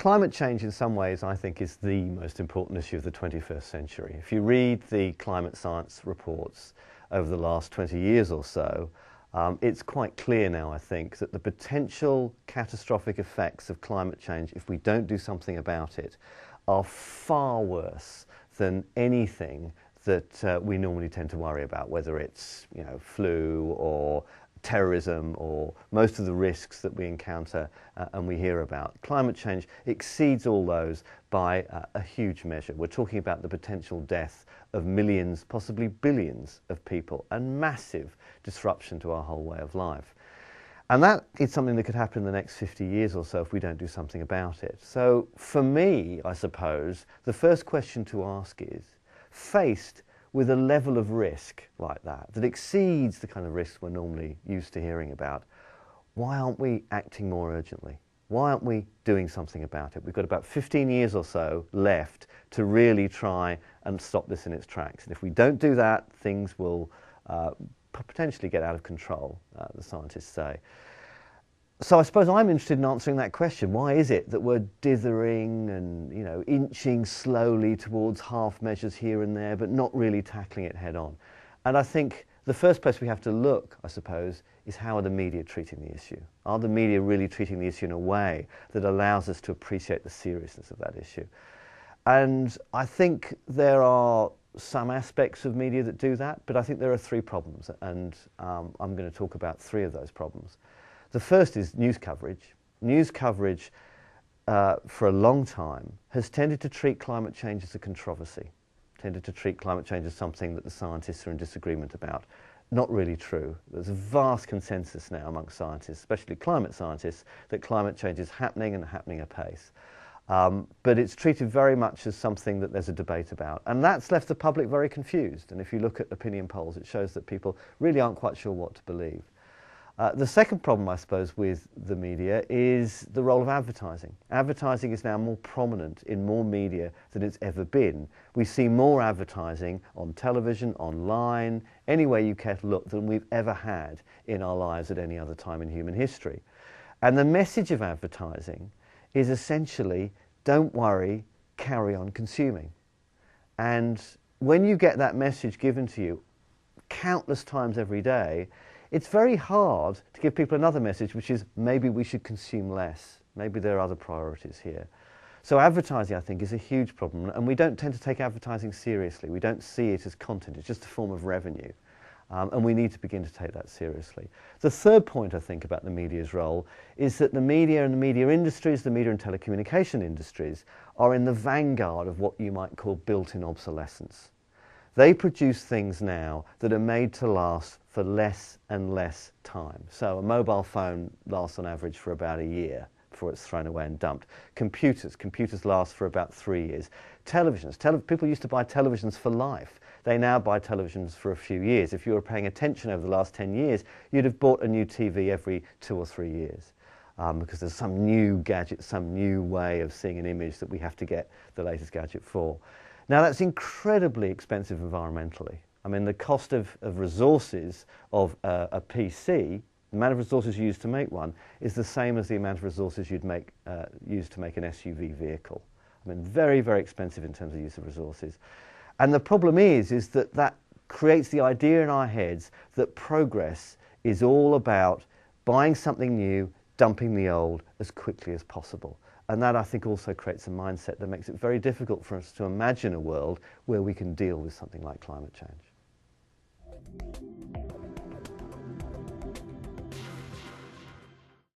Climate change in some ways I think is the most important issue of the 21st century. If you read the climate science reports over the last 20 years or so, it's quite clear now, I think, that the potential catastrophic effects of climate change, if we don't do something about it, are far worse than anything that we normally tend to worry about, whether it's flu or terrorism or most of the risks that we encounter and we hear about. Climate change exceeds all those by a huge measure. We're talking about the potential death of millions, possibly billions of people, and massive disruption to our whole way of life. And that is something that could happen in the next 50 years or so if we don't do something about it. So for me, I suppose, the first question to ask is, faced with a level of risk like that exceeds the kind of risks we're normally used to hearing about, why aren't we acting more urgently? Why aren't we doing something about it? We've got about 15 years or so left to really try and stop this in its tracks. And if we don't do that, things will potentially get out of control, the scientists say. So I suppose I'm interested in answering that question. Why is it that we're dithering and inching slowly towards half measures here and there, but not really tackling it head on? And I think the first place we have to look, I suppose, is how are the media treating the issue? Are the media really treating the issue in a way that allows us to appreciate the seriousness of that issue? And I think there are some aspects of media that do that, but I think there are three problems, and I'm going to talk about three of those problems. The first is news coverage. News coverage for a long time has tended to treat climate change as a controversy, tended to treat climate change as something that the scientists are in disagreement about. Not really true. There's a vast consensus now amongst scientists, especially climate scientists, that climate change is happening and happening apace. But it's treated very much as something that there's a debate about. And that's left the public very confused. And if you look at opinion polls, it shows that people really aren't quite sure what to believe. The second problem, I suppose, with the media is the role of advertising. Advertising is now more prominent in more media than it's ever been. We see more advertising on television, online, anywhere you care to look, than we've ever had in our lives at any other time in human history. And the message of advertising is essentially, don't worry, carry on consuming. And when you get that message given to you countless times every day, it's very hard to give people another message, which is maybe we should consume less. Maybe there are other priorities here. So advertising, I think, is a huge problem, and we don't tend to take advertising seriously. We don't see it as content. It's just a form of revenue, and we need to begin to take that seriously. The third point, I think, about the media's role is that the media and the media industries, the media and telecommunication industries, are in the vanguard of what you might call built-in obsolescence. They produce things now that are made to last for less and less time. So a mobile phone lasts on average for about a year before it's thrown away and dumped. Computers last for about 3 years. Televisions, people used to buy televisions for life. They now buy televisions for a few years. If you were paying attention over the last 10 years, you'd have bought a new TV every 2 or 3 years. Because there's some new gadget, some new way of seeing an image that we have to get the latest gadget for. Now that's incredibly expensive environmentally. I mean, the cost of resources of a PC, the amount of resources used to make one, is the same as the amount of resources you'd use to make an SUV vehicle. I mean, very, very expensive in terms of use of resources. And the problem is that creates the idea in our heads that progress is all about buying something new, dumping the old as quickly as possible. And that, I think, also creates a mindset that makes it very difficult for us to imagine a world where we can deal with something like climate change.